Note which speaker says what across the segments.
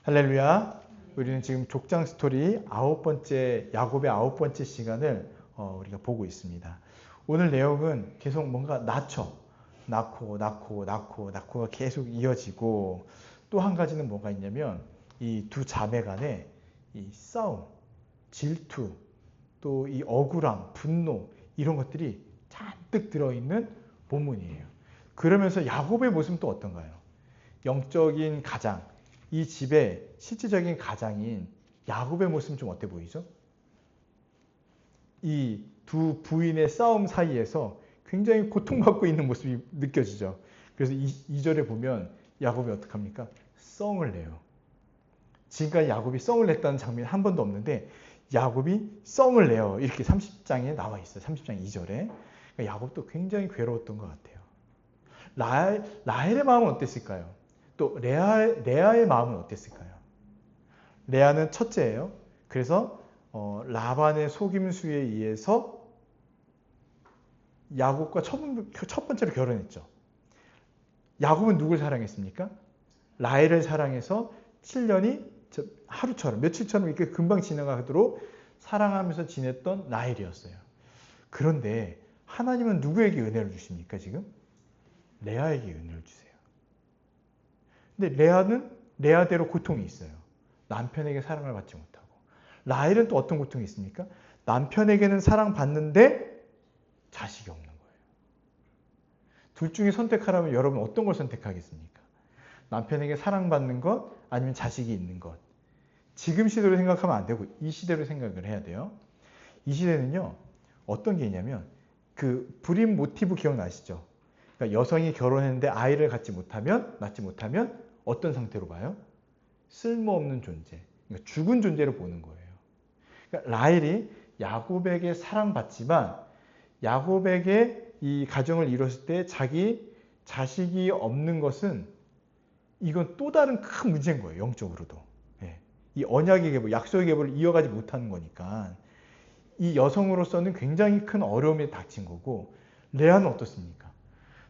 Speaker 1: 할렐루야. 우리는 지금 족장 스토리 야곱의 9번째 시간을 우리가 보고 있습니다. 오늘 내용은 계속 뭔가 낳고가 계속 이어지고, 또 한 가지는 뭐가 있냐면 이 두 자매 간의 이 싸움, 질투, 또 이 억울함, 분노, 이런 것들이 잔뜩 들어있는 본문이에요. 그러면서 야곱의 모습은 또 어떤가요? 영적인 가장, 이 집의 실질적인 가장인 야곱의 모습은 좀 어때 보이죠? 이 두 부인의 싸움 사이에서 굉장히 고통받고 있는 모습이 느껴지죠. 그래서 2절에 보면 야곱이 어떡합니까? 썽을 내요. 지금까지 야곱이 썽을 냈다는 장면이 한 번도 없는데 야곱이 썽을 내요. 이렇게 30장에 나와 있어요. 30장 2절에. 그러니까 야곱도 굉장히 괴로웠던 것 같아요. 라헬의 마음은 어땠을까요? 또 레아의 마음은 어땠을까요? 레아는 첫째예요. 그래서 라반의 속임수에 의해서 야곱과 첫 번째로 결혼했죠. 야곱은 누굴 사랑했습니까? 라헬을 사랑해서 7년이 하루처럼, 며칠처럼 이렇게 금방 지나가도록 사랑하면서 지냈던 라헬이었어요. 그런데 하나님은 누구에게 은혜를 주십니까, 지금? 레아에게 은혜를 주세요. 근데 레아는 레아대로 고통이 있어요. 남편에게 사랑을 받지 못하고. 라헬은 또 어떤 고통이 있습니까? 남편에게는 사랑받는데 자식이 없는 거예요. 둘 중에 선택하라면 여러분 어떤 걸 선택하겠습니까? 남편에게 사랑받는 것, 아니면 자식이 있는 것. 지금 시대로 생각하면 안 되고 이 시대로 생각을 해야 돼요. 이 시대는요, 어떤 게 있냐면 그 불임 모티브 기억나시죠? 그러니까 여성이 결혼했는데 아이를 낳지 못하면 어떤 상태로 봐요? 쓸모없는 존재, 그러니까 죽은 존재로 보는 거예요. 그러니까 라헬이 야곱에게 사랑받지만 야곱에게 이 가정을 이뤘을 때 자기 자식이 없는 것은 이건 또 다른 큰 문제인 거예요. 영적으로도. 이 언약의 계보, 약속의 계보를 이어가지 못하는 거니까 이 여성으로서는 굉장히 큰 어려움에 닥친 거고, 레아는 어떻습니까?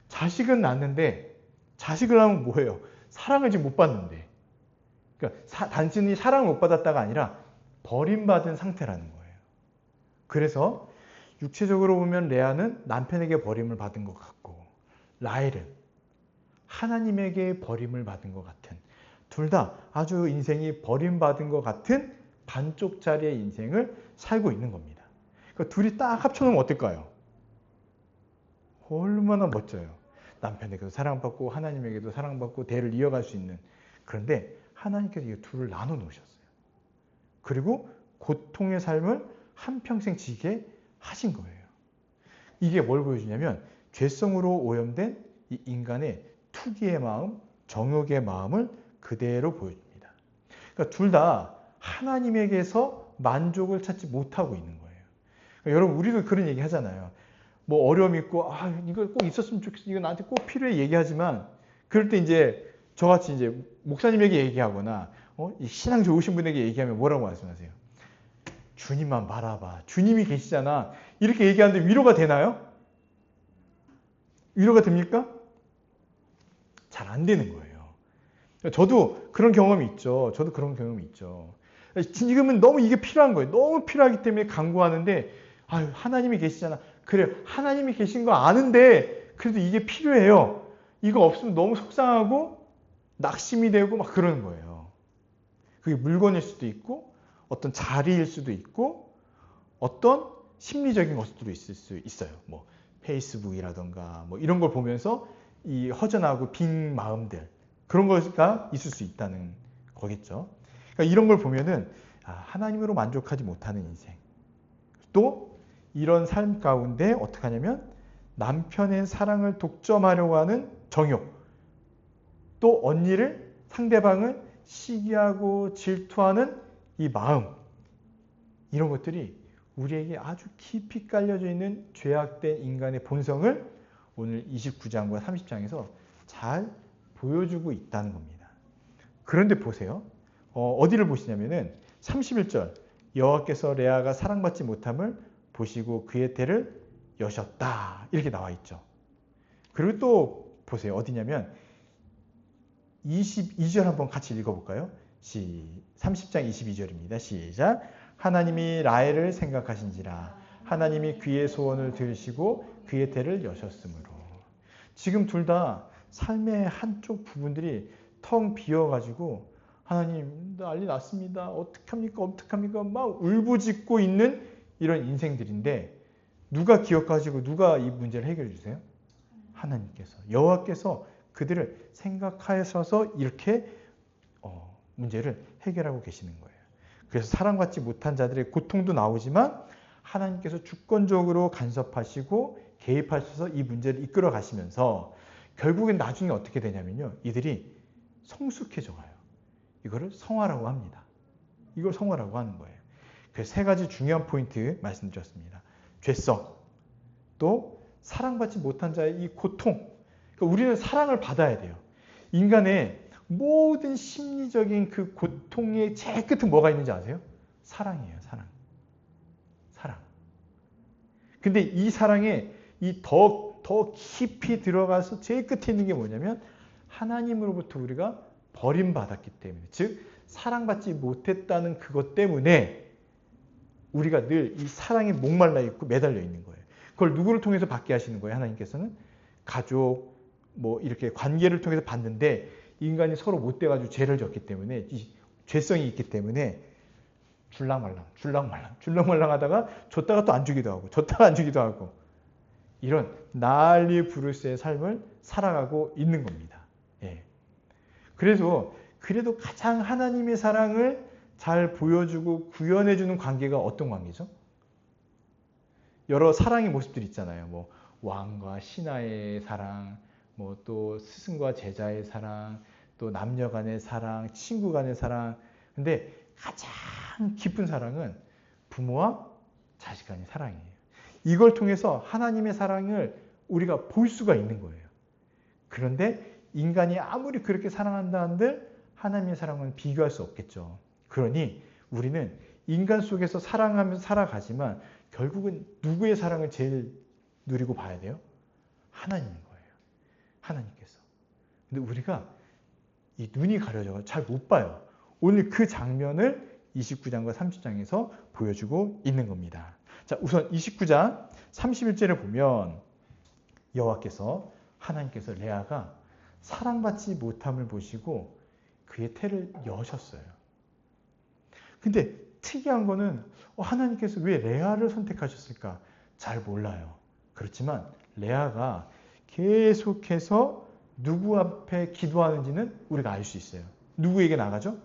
Speaker 1: 자식은 낳는데 자식을 낳으면 뭐예요? 사랑을 지금 못 받는데. 그러니까 단순히 사랑을 못 받았다가 아니라 버림받은 상태라는 거예요. 그래서 육체적으로 보면 레아는 남편에게 버림을 받은 것 같고, 라헬은 하나님에게 버림을 받은 것 같은, 둘 다 아주 인생이 버림받은 것 같은 반쪽짜리의 인생을 살고 있는 겁니다. 그러니까 둘이 딱 합쳐놓으면 어떨까요? 얼마나 멋져요. 남편에게도 사랑받고 하나님에게도 사랑받고 대를 이어갈 수 있는. 그런데 하나님께서 이 둘을 나눠 놓으셨어요. 그리고 고통의 삶을 한평생 지게 하신 거예요. 이게 뭘 보여주냐면 죄성으로 오염된 이 인간의 투기의 마음, 정욕의 마음을 그대로 보여줍니다. 그러니까 둘 다 하나님에게서 만족을 찾지 못하고 있는 거예요. 그러니까 여러분, 우리도 그런 얘기 하잖아요. 뭐 어려움 있고, 이거 꼭 있었으면 좋겠어, 이거 나한테 꼭 필요해 얘기하지만, 그럴 때 이제 저같이 이제 목사님에게 얘기하거나 이 신앙 좋으신 분에게 얘기하면 뭐라고 말씀하세요? 주님만 바라봐, 주님이 계시잖아, 이렇게 얘기하는데 위로가 되나요? 위로가 됩니까? 잘 안 되는 거예요. 저도 그런 경험이 있죠. 지금은 너무 이게 필요한 거예요. 너무 필요하기 때문에 간구하는데, 하나님이 계시잖아. 그래요. 하나님이 계신 거 아는데 그래도 이게 필요해요. 이거 없으면 너무 속상하고 낙심이 되고 막 그러는 거예요. 그게 물건일 수도 있고, 어떤 자리일 수도 있고, 어떤 심리적인 것들도 있을 수 있어요. 뭐 페이스북이라던가 뭐 이런 걸 보면서 이 허전하고 빈 마음들, 그런 거가 있을 수 있다는 거겠죠. 그러니까 이런 걸 보면은 하나님으로 만족하지 못하는 인생, 또 이런 삶 가운데 어떻게 하냐면 남편의 사랑을 독점하려고 하는 정욕, 또 상대방을 시기하고 질투하는 이 마음, 이런 것들이 우리에게 아주 깊이 깔려져 있는 죄악된 인간의 본성을 오늘 29장과 30장에서 잘 보여주고 있다는 겁니다. 그런데 보세요. 어디를 보시냐면은 31절, 여호와께서 레아가 사랑받지 못함을 보시고 그의 태를 여셨다, 이렇게 나와 있죠. 그리고 또 보세요. 어디냐면 22절 한번 같이 읽어볼까요? 30장 22절입니다. 시작. 하나님이 라헬을 생각하신지라 하나님이 그의 소원을 들으시고 그의 태를 여셨으므로. 지금 둘 다 삶의 한쪽 부분들이 텅 비어가지고 하나님 난리 났습니다. 어떡합니까? 막 울부짖고 있는 이런 인생들인데 누가 기억하시고 누가 이 문제를 해결해 주세요? 하나님께서. 여호와께서 그들을 생각하셔서 이렇게 문제를 해결하고 계시는 거예요. 그래서 사랑받지 못한 자들의 고통도 나오지만 하나님께서 주권적으로 간섭하시고 개입하셔서 이 문제를 이끌어 가시면서 결국엔 나중에 어떻게 되냐면요. 이들이 성숙해져 가요. 이거를 성화라고 합니다. 이걸 성화라고 하는 거예요. 그래서 세 가지 중요한 포인트 말씀드렸습니다. 죄성, 또 사랑받지 못한 자의 이 고통. 그러니까 우리는 사랑을 받아야 돼요. 인간의 모든 심리적인 그 고통의 제일 끝에 뭐가 있는지 아세요? 사랑이에요. 사랑. 근데 이 사랑에 이 더 깊이 들어가서 제일 끝에 있는 게 뭐냐면 하나님으로부터 우리가 버림받았기 때문에, 즉 사랑받지 못했다는 그것 때문에 우리가 늘 이 사랑에 목말라 있고 매달려 있는 거예요. 그걸 누구를 통해서 받게 하시는 거예요? 하나님께서는 가족, 뭐 이렇게 관계를 통해서 받는데 인간이 서로 못돼가지고 죄를 졌기 때문에 이 죄성이 있기 때문에 줄랑말랑 하다가 줬다가 또 안 주기도 하고 줬다가 안 주기도 하고 이런 난리 부르스의 삶을 살아가고 있는 겁니다. 예. 그래도 가장 하나님의 사랑을 잘 보여주고 구현해주는 관계가 어떤 관계죠? 여러 사랑의 모습들이 있잖아요. 뭐 왕과 신하의 사랑, 뭐 또 스승과 제자의 사랑, 또 남녀 간의 사랑, 친구 간의 사랑. 근데 가장 깊은 사랑은 부모와 자식 간의 사랑이에요. 이걸 통해서 하나님의 사랑을 우리가 볼 수가 있는 거예요. 그런데 인간이 아무리 그렇게 사랑한다 한들 하나님의 사랑은 비교할 수 없겠죠. 그러니 우리는 인간 속에서 사랑하면서 살아가지만 결국은 누구의 사랑을 제일 누리고 봐야 돼요? 하나님인 거예요. 하나님께서. 근데 우리가 이 눈이 가려져서 잘 못 봐요. 오늘 그 장면을 29장과 30장에서 보여주고 있는 겁니다. 자, 우선 29장 31절을 보면 여호와께서 하나님께서 레아가 사랑받지 못함을 보시고 그의 태를 여셨어요. 근데 특이한 거는 하나님께서 왜 레아를 선택하셨을까? 잘 몰라요. 그렇지만 레아가 계속해서 누구 앞에 기도하는지는 우리가 알 수 있어요. 누구에게 나가죠?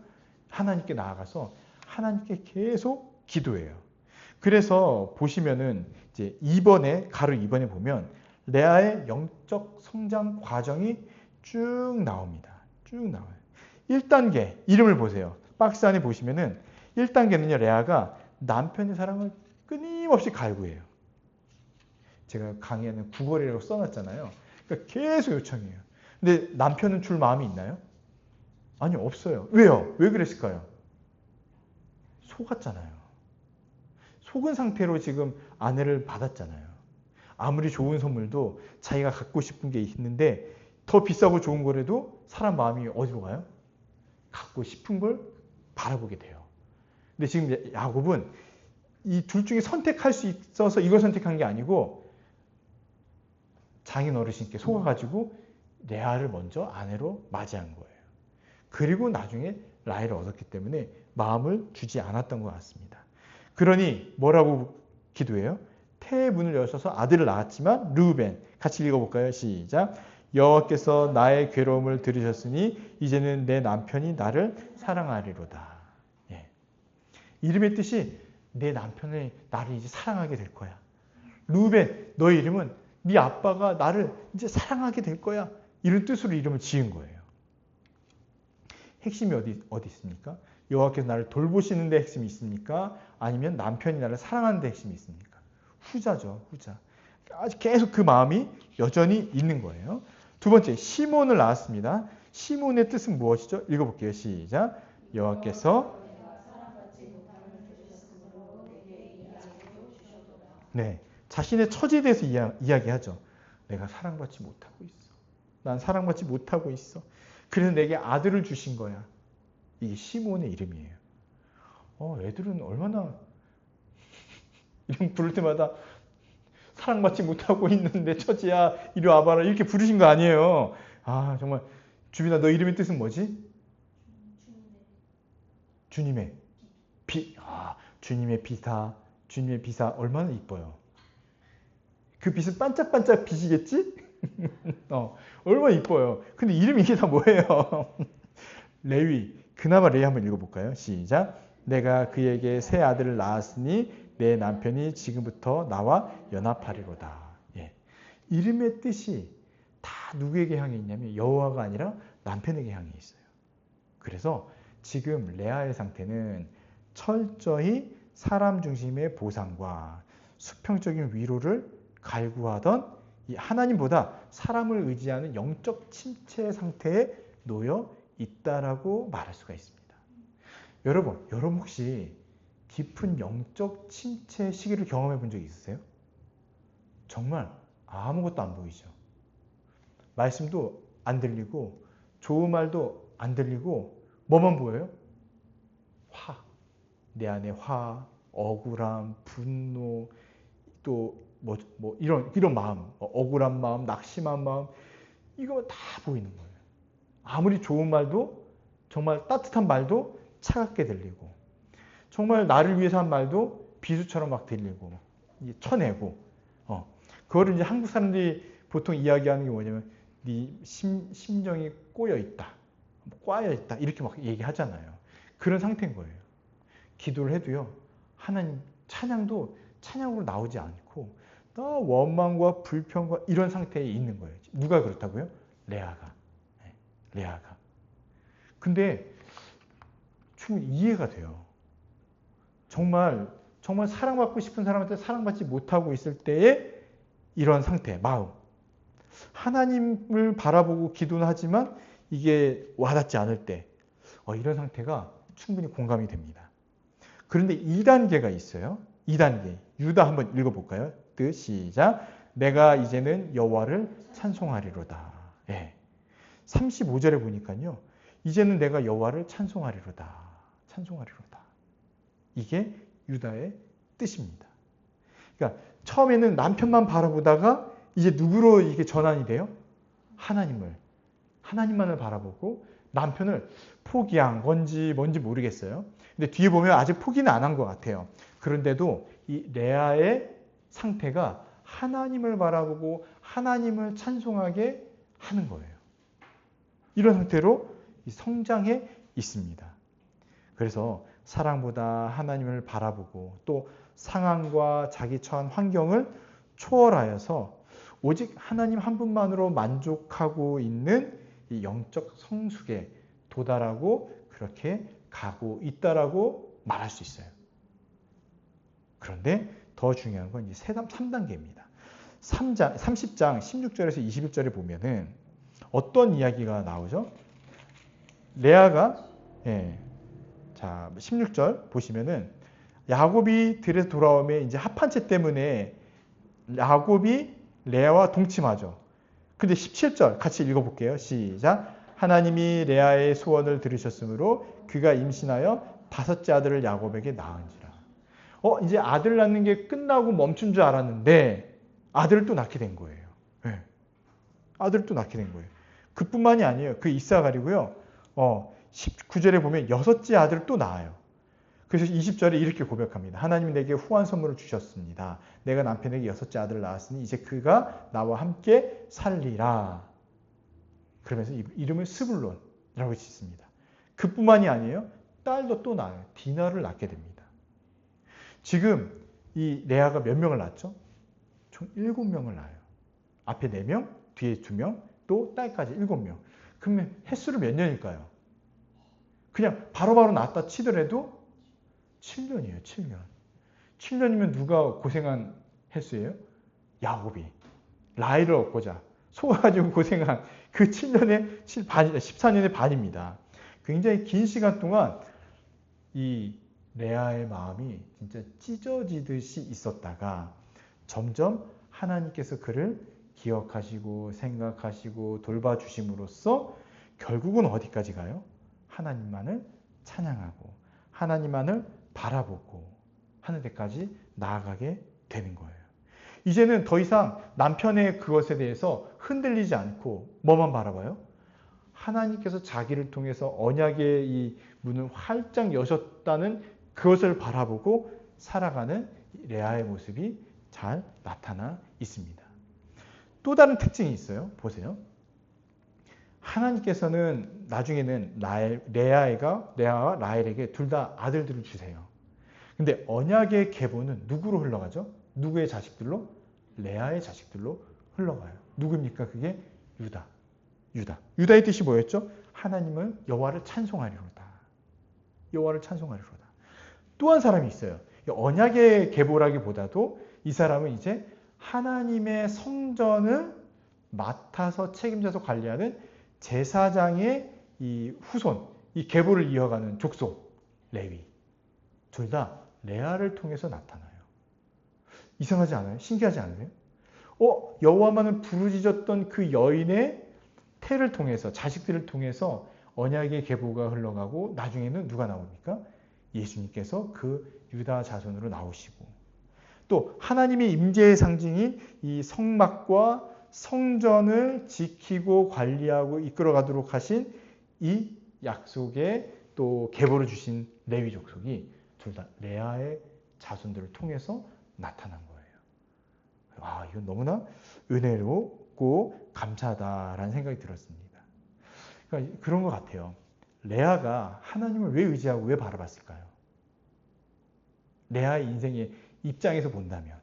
Speaker 1: 하나님께 나아가서 하나님께 계속 기도해요. 그래서 보시면은 이제 2번에 가로 2번에 보면 레아의 영적 성장 과정이 쭉 나옵니다. 쭉 나와요. 1단계 이름을 보세요. 박스 안에 보시면은 1단계는요. 레아가 남편의 사랑을 끊임없이 갈구해요. 제가 강의에는 구걸이라고 써놨잖아요. 그러니까 계속 요청해요. 근데 남편은 줄 마음이 있나요? 아니, 없어요. 왜요? 왜 그랬을까요? 속았잖아요. 속은 상태로 지금 아내를 받았잖아요. 아무리 좋은 선물도 자기가 갖고 싶은 게 있는데 더 비싸고 좋은 거라도 사람 마음이 어디로 가요? 갖고 싶은 걸 바라보게 돼요. 근데 지금 야곱은 이 둘 중에 선택할 수 있어서 이걸 선택한 게 아니고 장인 어르신께 속아가지고 레아를 먼저 아내로 맞이한 거예요. 그리고 나중에 라헬을 얻었기 때문에 마음을 주지 않았던 것 같습니다. 그러니 뭐라고 기도해요? 태의 문을 여셔서 아들을 낳았지만 르우벤. 같이 읽어볼까요? 시작. 여호와께서 나의 괴로움을 들으셨으니 이제는 내 남편이 나를 사랑하리로다. 예. 이름의 뜻이 내 남편이 나를 이제 사랑하게 될 거야. 르우벤, 너의 이름은 네 아빠가 나를 이제 사랑하게 될 거야. 이런 뜻으로 이름을 지은 거예요. 핵심이 어디 있습니까? 여호와께서 나를 돌보시는 데 핵심이 있습니까? 아니면 남편이 나를 사랑하는 데 핵심이 있습니까? 후자죠. 후자. 아직 계속 그 마음이 여전히 있는 거예요. 두 번째, 시몬을 낳았습니다. 시몬의 뜻은 무엇이죠? 읽어볼게요. 시작. 여호와께서 네, 자신의 처지에 대해서 이야기하죠. 내가 사랑받지 못하고 있어. 난 사랑받지 못하고 있어. 그래서 내게 아들을 주신 거야. 이게 시몬의 이름이에요. 애들은 얼마나 이름 부를 때마다 사랑받지 못하고 있는데 처지야 이리 와봐라 이렇게 부르신 거 아니에요. 아 정말 주빈아 너 이름의 뜻은 뭐지? 주님의 주님의 비사, 주님의 비사 얼마나 이뻐요. 그 빛은 반짝반짝 빛이겠지? 얼마나 이뻐요. 근데 이름이 이게 다 뭐예요? 레위. 그나마 레위 한번 읽어볼까요? 시작. 내가 그에게 새 아들을 낳았으니 내 남편이 지금부터 나와 연합하리로다. 예. 이름의 뜻이 다 누구에게 향해 있냐면 여호와가 아니라 남편에게 향해 있어요. 그래서 지금 레아의 상태는 철저히 사람 중심의 보상과 수평적인 위로를 갈구하던 이 하나님보다 사람을 의지하는 영적 침체 상태에 놓여 있다라고 말할 수가 있습니다. 여러분 혹시 깊은 영적 침체 시기를 경험해 본 적이 있으세요? 정말 아무것도 안 보이죠. 말씀도 안 들리고 좋은 말도 안 들리고 뭐만 보여요? 내 안에 억울함, 분노, 또 이런 마음, 억울한 마음, 낙심한 마음, 이거 다 보이는 거예요. 아무리 좋은 말도, 정말 따뜻한 말도 차갑게 들리고, 정말 나를 위해서 한 말도 비수처럼 막 들리고, 쳐내고, 그거를 이제 한국 사람들이 보통 이야기하는 게 뭐냐면, 네 심정이 꼬여 있다, 꽈여 있다, 이렇게 막 얘기하잖아요. 그런 상태인 거예요. 기도를 해도요, 하나님 찬양도 찬양으로 나오지 않고 다 원망과 불평과 이런 상태에 있는 거예요. 누가 그렇다고요? 레아가. 레아가. 근데 충분히 이해가 돼요. 정말 사랑받고 싶은 사람한테 사랑받지 못하고 있을 때의 이런 상태, 마음. 하나님을 바라보고 기도는 하지만 이게 와닿지 않을 때 이런 상태가 충분히 공감이 됩니다. 그런데 2단계가 있어요. 2단계. 유다 한번 읽어볼까요? 뜻 시작. 내가 이제는 여호와를 찬송하리로다. 예. 35절에 보니까요. 이제는 내가 여호와를 찬송하리로다. 찬송하리로다. 이게 유다의 뜻입니다. 그러니까 처음에는 남편만 바라보다가 이제 누구로 이게 전환이 돼요? 하나님만을 바라보고 남편을 포기한 건지 뭔지 모르겠어요. 근데 뒤에 보면 아직 포기는 안 한 것 같아요. 그런데도 이 레아의 상태가 하나님을 바라보고 하나님을 찬송하게 하는 거예요. 이런 상태로 성장해 있습니다. 그래서 사랑보다 하나님을 바라보고 또 상황과 자기 처한 환경을 초월하여서 오직 하나님 한 분만으로 만족하고 있는 이 영적 성숙에 도달하고 그렇게 가고 있다라고 말할 수 있어요. 그런데 더 중요한 건 이제 3단계입니다. 30장 16절에서 21절에 보면은 어떤 이야기가 나오죠? 레아가 자 16절 보시면은 야곱이 들에서 돌아오면 이제 합한채 때문에 야곱이 레아와 동침하죠. 근데 17절 같이 읽어볼게요. 시작. 하나님이 레아의 소원을 들으셨으므로 그가 임신하여 5째 아들을 야곱에게 낳은지라. 이제 아들 낳는 게 끝나고 멈춘 줄 알았는데 아들을 또 낳게 된 거예요. 네. 아들을 또 낳게 된 거예요. 그뿐만이 아니에요. 그 이사가리고요. 19절에 보면 6째 아들을 또 낳아요. 그래서 20절에 이렇게 고백합니다. 하나님이 내게 후한 선물을 주셨습니다. 내가 남편에게 6째 아들을 낳았으니 이제 그가 나와 함께 살리라. 그러면서 이름을 스불론이라고 짓습니다. 그뿐만이 아니에요. 딸도 또 낳아요. 디나를 낳게 됩니다. 지금 이 레아가 몇 명을 낳았죠? 총 7명을 낳아요. 앞에 4명, 뒤에 2명, 또 딸까지 7명. 그러면 횟수를 몇 년일까요? 그냥 바로바로 낳았다 치더라도 7년이에요. 7년. 7년이면 누가 고생한 횟수예요? 야곱이. 라헬을 얻고자 속아가지고 고생한 그 7년의 14년의 반입니다. 굉장히 긴 시간 동안 이 레아의 마음이 진짜 찢어지듯이 있었다가 점점 하나님께서 그를 기억하시고 생각하시고 돌봐주심으로써 결국은 어디까지 가요? 하나님만을 찬양하고 하나님만을 바라보고 하는 데까지 나아가게 되는 거예요. 이제는 더 이상 남편의 그것에 대해서 흔들리지 않고 뭐만 바라봐요? 하나님께서 자기를 통해서 언약의 이 문을 활짝 여셨다는 그것을 바라보고 살아가는 레아의 모습이 잘 나타나 있습니다. 또 다른 특징이 있어요. 보세요. 하나님께서는 나중에는 레아가 라헬에게 둘 다 아들들을 주세요. 근데 언약의 계보는 누구로 흘러가죠? 누구의 자식들로? 레아의 자식들로 흘러가요. 누굽니까? 그게 유다. 유다의 뜻이 뭐였죠? 하나님을 여호와를 찬송하리로다. 여호와를 찬송하리로다. 또 한 사람이 있어요. 언약의 계보라기보다도 이 사람은 이제 하나님의 성전을 맡아서 책임져서 관리하는 제사장의 이 후손, 이 계보를 이어가는 족속, 레위. 둘 다 레아를 통해서 나타나요. 이상하지 않아요? 신기하지 않으세요? 여호와만을 부르짖었던 그 여인의 태를 통해서, 자식들을 통해서 언약의 계보가 흘러가고 나중에는 누가 나옵니까? 예수님께서 그 유다 자손으로 나오시고, 또 하나님의 임재의 상징인 이 성막과 성전을 지키고 관리하고 이끌어가도록 하신 이 약속의 또 계보를 주신 레위 족속이 둘 다 레아의 자손들을 통해서 나타난 거예요. 이건 너무나 은혜롭고 감사하다라는 생각이 들었습니다. 그러니까 그런 것 같아요. 레아가 하나님을 왜 의지하고 왜 바라봤을까요? 레아의 인생의 입장에서 본다면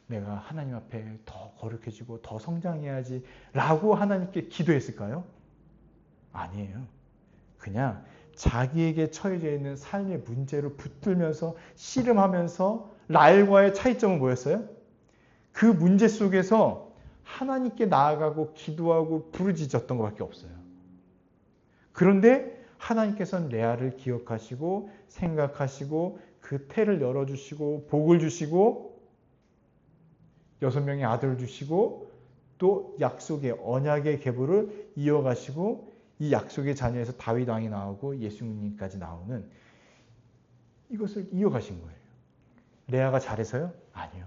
Speaker 1: 내가 하나님 앞에 더 거룩해지고 더 성장해야지 라고 하나님께 기도했을까요? 아니에요. 그냥 자기에게 처해져 있는 삶의 문제를 붙들면서 씨름하면서 라헬과의 차이점은 뭐였어요? 그 문제 속에서 하나님께 나아가고 기도하고 부르짖었던 것밖에 없어요. 그런데 하나님께서는 레아를 기억하시고 생각하시고 그 태를 열어주시고 복을 주시고 6명의 아들을 주시고 또 약속의 언약의 계보를 이어가시고 이 약속의 자녀에서 다윗 왕이 나오고 예수님까지 나오는 이것을 이어가신 거예요. 레아가 잘해서요? 아니요.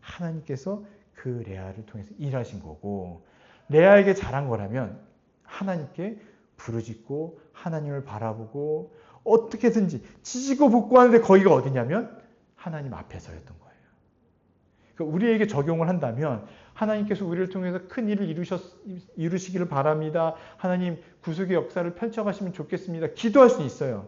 Speaker 1: 하나님께서 그 레아를 통해서 일하신 거고, 레아에게 잘한 거라면 하나님께 부르짖고 하나님을 바라보고 어떻게든지 지지고 볶고 하는데 거기가 어디냐면 하나님 앞에서였던 거예요. 그러니까 우리에게 적용을 한다면 하나님께서 우리를 통해서 큰 일을 이루시기를 바랍니다. 하나님 구속의 역사를 펼쳐가시면 좋겠습니다. 기도할 수 있어요.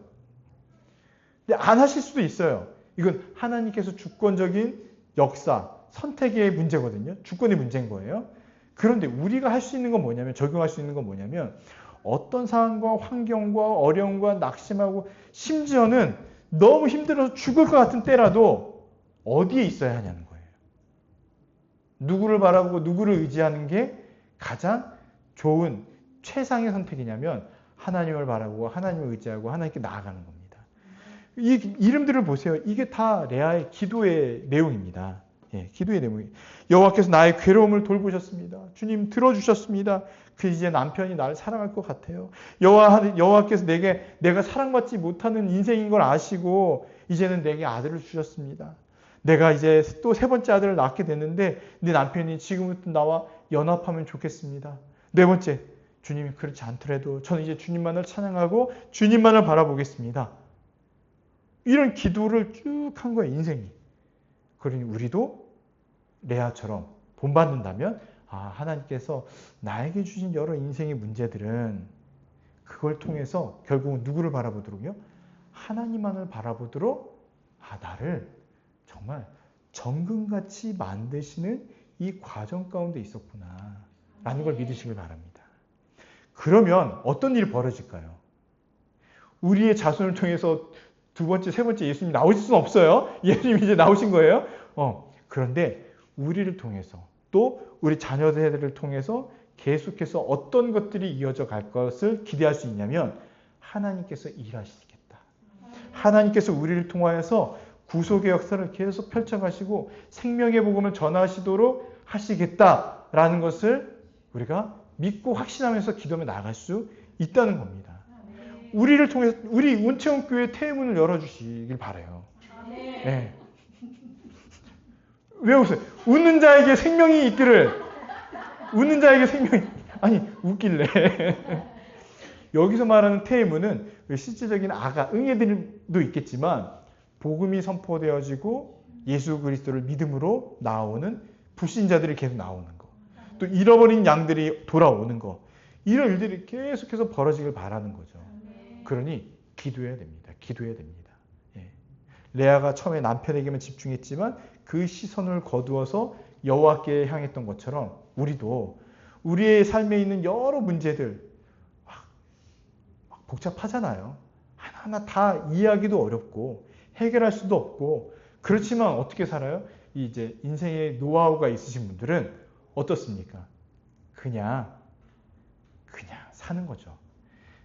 Speaker 1: 근데 안 하실 수도 있어요. 이건 하나님께서 주권적인 역사, 선택의 문제거든요. 주권의 문제인 거예요. 그런데 우리가 할 수 있는 건 뭐냐면, 적용할 수 있는 건 뭐냐면 어떤 상황과 환경과 어려움과 낙심하고 심지어는 너무 힘들어서 죽을 것 같은 때라도 어디에 있어야 하냐는 거예요. 누구를 바라보고 누구를 의지하는 게 가장 좋은 최상의 선택이냐면 하나님을 바라보고 하나님을 의지하고 하나님께 나아가는 겁니다. 이 이름들을 보세요. 이게 다 레아의 기도의 내용입니다. 기도의 내용이. 여호와께서 나의 괴로움을 돌보셨습니다. 주님 들어주셨습니다. 그 이제 남편이 나를 사랑할 것 같아요. 여호와께서 내가 사랑받지 못하는 인생인 걸 아시고 이제는 내게 아들을 주셨습니다. 내가 이제 또 세 번째 아들을 낳게 됐는데 내 남편이 지금부터 나와 연합하면 좋겠습니다. 네 번째, 주님이 그렇지 않더라도 저는 이제 주님만을 찬양하고 주님만을 바라보겠습니다. 이런 기도를 쭉 한 거예요, 인생이. 그러니 우리도 레아처럼 본받는다면 하나님께서 나에게 주신 여러 인생의 문제들은 그걸 통해서 결국은 누구를 바라보도록요? 하나님만을 바라보도록 나를 정말 정금같이 만드시는 이 과정 가운데 있었구나 라는 걸 믿으시길 바랍니다. 그러면 어떤 일이 벌어질까요? 우리의 자손을 통해서 두 번째, 세 번째 예수님이 나오실 수는 없어요. 예수님이 이제 나오신 거예요. 그런데 우리를 통해서 또 우리 자녀들을 통해서 계속해서 어떤 것들이 이어져 갈 것을 기대할 수 있냐면 하나님께서 일하시겠다. 하나님께서 우리를 통하여서 구속의 역사를 계속 펼쳐가시고 생명의 복음을 전하시도록 하시겠다라는 것을 우리가 믿고 확신하면서 기도하며 나아갈 수 있다는 겁니다. 우리를 통해서 우리 운채원교회 태문을 열어주시길 바라요. 네. 왜 웃어요? 웃는 자에게 생명이 있기를. 웃는 자에게 생명이 아니 웃길래. 여기서 말하는 태문은 실질적인 응애들도 있겠지만 복음이 선포되어지고 예수 그리스도를 믿음으로 나오는 불신자들이 계속 나오는 거. 또 잃어버린 양들이 돌아오는 거. 이런 일들이 계속해서 벌어지길 바라는 거죠. 그러니 기도해야 됩니다. 기도해야 됩니다. 예. 레아가 처음에 남편에게만 집중했지만 그 시선을 거두어서 여호와께 향했던 것처럼 우리도 우리의 삶에 있는 여러 문제들 막 복잡하잖아요. 하나하나 다 이해하기도 어렵고 해결할 수도 없고 그렇지만 어떻게 살아요? 이제 인생의 노하우가 있으신 분들은 어떻습니까? 그냥 사는 거죠.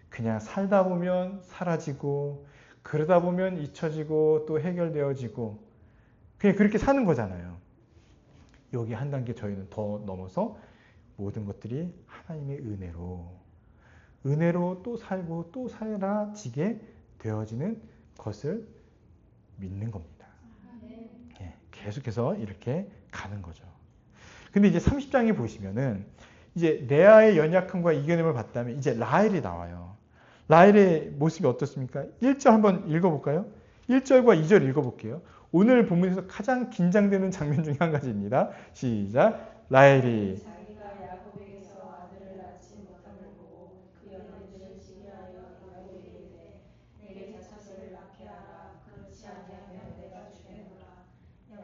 Speaker 1: 그냥 살다 보면 사라지고 그러다 보면 잊혀지고 또 해결되어지고 그냥 그렇게 사는 거잖아요. 여기 한 단계 저희는 더 넘어서 모든 것들이 하나님의 은혜로 또 살고 또 사라지게 되어지는 것을 믿는 겁니다. 예, 계속해서 이렇게 가는 거죠. 근데 이제 30장에 보시면은 이제 레아의 연약함과 이겨냄을 봤다면 이제 라헬이 나와요. 라헬의 모습이 어떻습니까? 1절 한번 읽어볼까요? 1절과 2절 읽어볼게요. 오늘 본문에서 가장 긴장되는 장면 중에 한 가지입니다. 시작. 라헬이
Speaker 2: 자기가 야곱에게서 아들을 낳지 못함을 보고 그 여인들을 지휘하여 야곱에게 이르되 내게 자식을 낳게 하라. 그렇지 아니하면 내가 죽겠노라.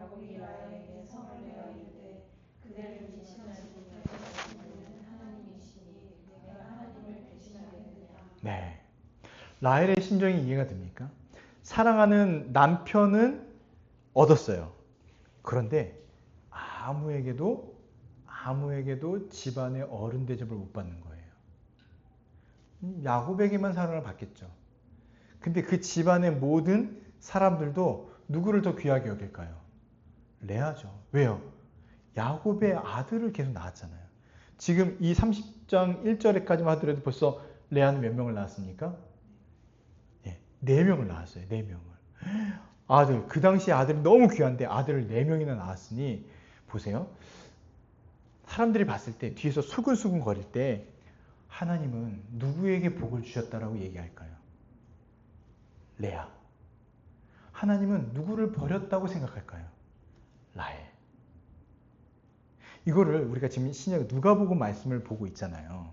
Speaker 2: 야곱이 라헬에게 성을 내어 이르되 그대를 대신하지 못하게 하신 분은 하나님이시니 내가 하나님을 대신하겠느냐.
Speaker 1: 네. 라헬의 심정이 이해가 됩니까? 사랑하는 남편은 얻었어요. 그런데 아무에게도 집안의 어른 대접을 못 받는 거예요. 야곱에게만 사랑을 받겠죠. 근데 그 집안의 모든 사람들도 누구를 더 귀하게 여길까요? 레아죠. 왜요? 야곱의 아들을 계속 낳았잖아요. 지금 이 30장 1절에까지만 하더라도 벌써 레아는 몇 명을 낳았습니까? 예, 4명을 낳았어요. 4명을. 아들, 그 당시 아들이 너무 귀한데 아들을 4명이나 낳았으니 보세요. 사람들이 봤을 때 뒤에서 수근수근 거릴 때 하나님은 누구에게 복을 주셨다라고 얘기할까요? 레아. 하나님은 누구를 버렸다고 생각할까요? 라헬. 이거를 우리가 지금 신약 누가복음 말씀을 보고 있잖아요.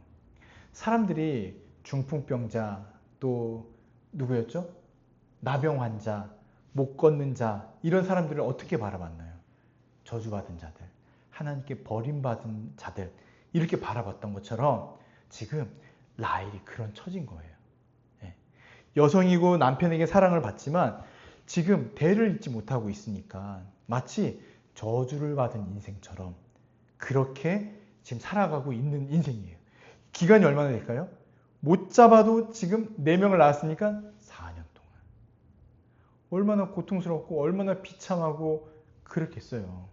Speaker 1: 사람들이 중풍병자 또 누구였죠? 나병 환자, 못 걷는 자 이런 사람들을 어떻게 바라봤나요? 저주받은 자들, 하나님께 버림받은 자들 이렇게 바라봤던 것처럼 지금 라헬이 그런 처진 거예요. 예. 여성이고 남편에게 사랑을 받지만 지금 대를 잇지 못하고 있으니까 마치 저주를 받은 인생처럼 그렇게 지금 살아가고 있는 인생이에요. 기간이 얼마나 될까요? 못 잡아도 지금 4명을 낳았으니까 4년 동안. 얼마나 고통스럽고 얼마나 비참하고 그렇겠어요.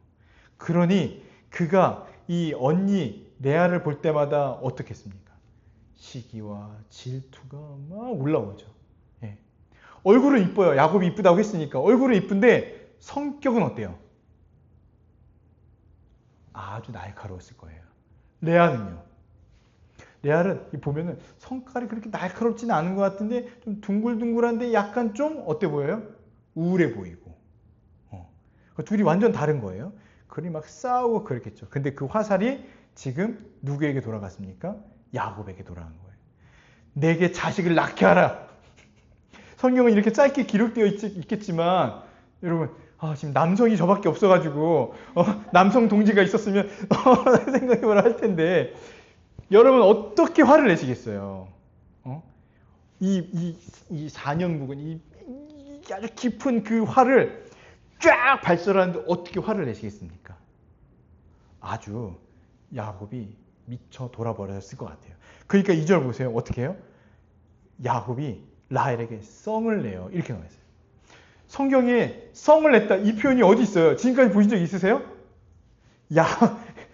Speaker 1: 그러니 그가 이 언니 레아를 볼 때마다 어떻겠습니까? 시기와 질투가 막 올라오죠. 예. 얼굴은 이뻐요. 야곱이 이쁘다고 했으니까. 얼굴은 이쁜데 성격은 어때요? 아주 날카로웠을 거예요. 레아는요. 레아는 보면은 성깔이 그렇게 날카롭지는 않은 것 같은데 좀 둥글둥글한데 약간 좀 어때 보여요? 우울해 보이고. 둘이 완전 다른 거예요. 그러니 막 싸우고 그랬겠죠. 근데 그 화살이 지금 누구에게 돌아갔습니까? 야곱에게 돌아간 거예요. 내게 자식을 낳게 하라. 성경은 이렇게 짧게 기록되어 있겠지만 여러분 지금 남성이 저밖에 없어가지고 남성 동지가 있었으면 생각을 할 텐데 여러분 어떻게 화를 내시겠어요? 이 4년 묵은 이 아주 깊은 그 화를 쫙 발설하는데 어떻게 화를 내시겠습니까? 아주 야곱이 미쳐 돌아버렸을 것 같아요. 그러니까 2절 보세요. 어떻게 해요? 야곱이 라헬에게 썽을 내요. 이렇게 나와 있어요. 성경에 썽을 냈다 이 표현이 어디 있어요? 지금까지 보신 적 있으세요?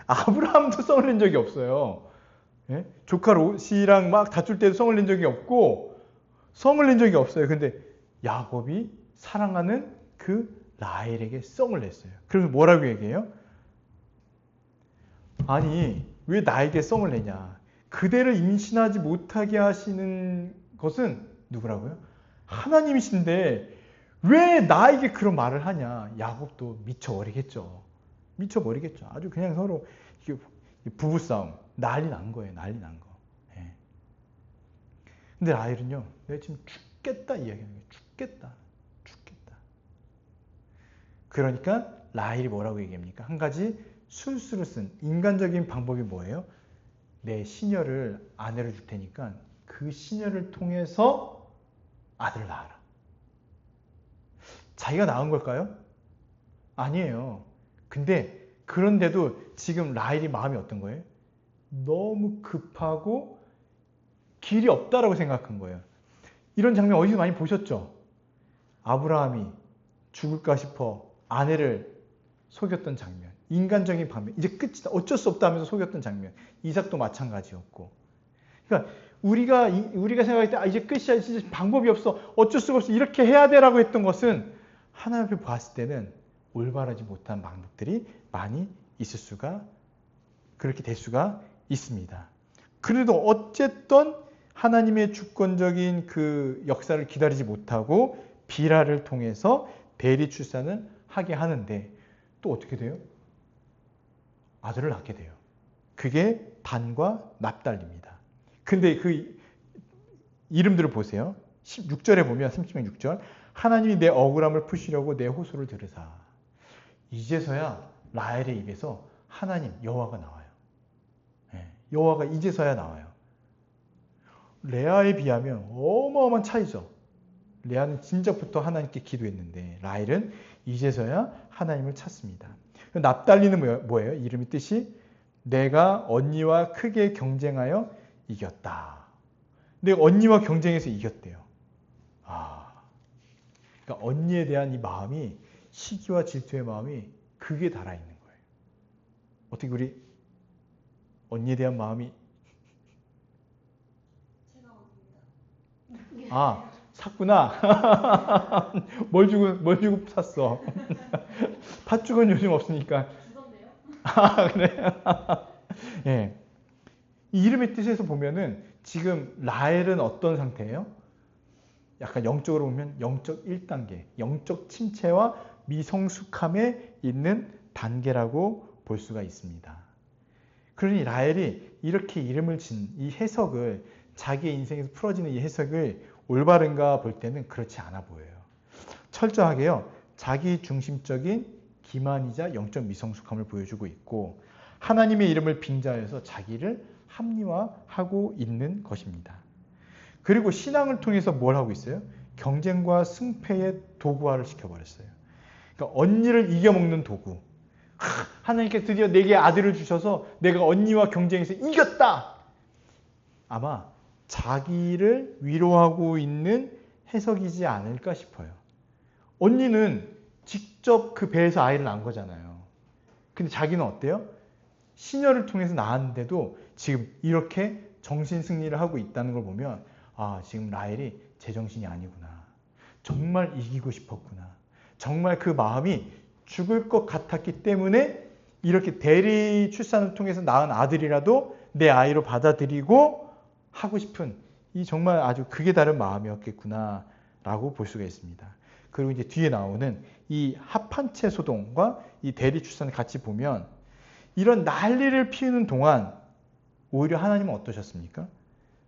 Speaker 1: 아브라함도 썽을 낸 적이 없어요. 예? 조카 롯이랑 막 다툴 때도 썽을 낸 적이 없고 성을 낸 적이 없어요. 근데 야곱이 사랑하는 그 라헬에게 성을 냈어요. 그래서 뭐라고 얘기해요? 아니, 왜 나에게 성을 내냐? 그대를 임신하지 못하게 하시는 것은 누구라고요? 하나님이신데 왜 나에게 그런 말을 하냐? 야곱도 미쳐버리겠죠. 미쳐버리겠죠. 아주 그냥 서로 부부싸움. 난리 난 거예요. 난리 난 거. 예. 근데 라헬은요. 내가 지금 죽겠다 이야기하는 거예요. 죽겠다. 죽겠다. 그러니까 라헬이 뭐라고 얘기합니까? 한 가지 술수를 쓴 인간적인 방법이 뭐예요? 내 시녀를 아내로 줄 테니까 그 시녀를 통해서 아들을 낳아라. 자기가 낳은 걸까요? 아니에요. 근데 그런데도 지금 라헬이 마음이 어떤 거예요? 너무 급하고 길이 없다라고 생각한 거예요. 이런 장면 어디서 많이 보셨죠? 아브라함이 죽을까 싶어 아내를 속였던 장면. 인간적인 방면. 이제 끝이다. 어쩔 수 없다 하면서 속였던 장면. 이삭도 마찬가지였고. 그러니까 우리가 생각할 때 이제 끝이야. 진짜 방법이 없어. 어쩔 수가 없어. 이렇게 해야 돼라고 했던 것은 하나님 앞에 봤을 때는 올바르지 못한 방법들이 많이 있을 수가 그렇게 될 수가 있습니다. 그래도 어쨌든 하나님의 주권적인 그 역사를 기다리지 못하고 비라를 통해서 대리 출산을 하게 하는데 또 어떻게 돼요? 아들을 낳게 돼요. 그게 단과 납달리입니다. 근데 그 이름들을 보세요. 6절에 보면 30장 6절 하나님이 내 억울함을 푸시려고 내 호소를 들으사. 이제서야 라헬의 입에서 하나님 여호와가 나와요. 네, 여호와가 이제서야 나와요. 레아에 비하면 어마어마한 차이죠. 레아는 진작부터 하나님께 기도했는데 라헬은 이제서야 하나님을 찾습니다. 납달리는 뭐예요? 이름이 뜻이 내가 언니와 크게 경쟁하여 이겼다. 내가 언니와 경쟁해서 이겼대요. 그러니까 언니에 대한 이 마음이 시기와 질투의 마음이 극에 달아있는 거예요. 어떻게 우리 언니에 대한 마음이 샀구나. 뭘 주고 샀어? 팥죽은 요즘 없으니까.
Speaker 2: 주던데요?
Speaker 1: 그래. 예. 이 이름의 뜻에서 보면은 지금 라헬은 어떤 상태예요? 약간 영적으로 보면 영적 1단계, 영적 침체와 미성숙함에 있는 단계라고 볼 수가 있습니다. 그러니 라헬이 이렇게 이름을 진 이 해석을 자기의 인생에서 풀어지는 이 해석을 올바른가 볼 때는 그렇지 않아 보여요. 철저하게요. 자기 중심적인 기만이자 영적 미성숙함을 보여주고 있고 하나님의 이름을 빙자해서 자기를 합리화하고 있는 것입니다. 그리고 신앙을 통해서 뭘 하고 있어요? 경쟁과 승패의 도구화를 시켜버렸어요. 그러니까 언니를 이겨먹는 도구. 하나님께 드디어 내게 아들을 주셔서 내가 언니와 경쟁해서 이겼다. 아마 자기를 위로하고 있는 해석이지 않을까 싶어요. 언니는 직접 그 배에서 아이를 낳은 거잖아요. 근데 자기는 어때요? 시녀를 통해서 낳았는데도 지금 이렇게 정신 승리를 하고 있다는 걸 보면 지금 라헬이 제정신이 아니구나. 정말 이기고 싶었구나. 정말 그 마음이 죽을 것 같았기 때문에 이렇게 대리 출산을 통해서 낳은 아들이라도 내 아이로 받아들이고 하고 싶은 이 정말 아주 극에 다른 마음이었겠구나 라고 볼 수가 있습니다. 그리고 이제 뒤에 나오는 이 합한채 소동과 이 대리 출산을 같이 보면 이런 난리를 피우는 동안 오히려 하나님은 어떠셨습니까?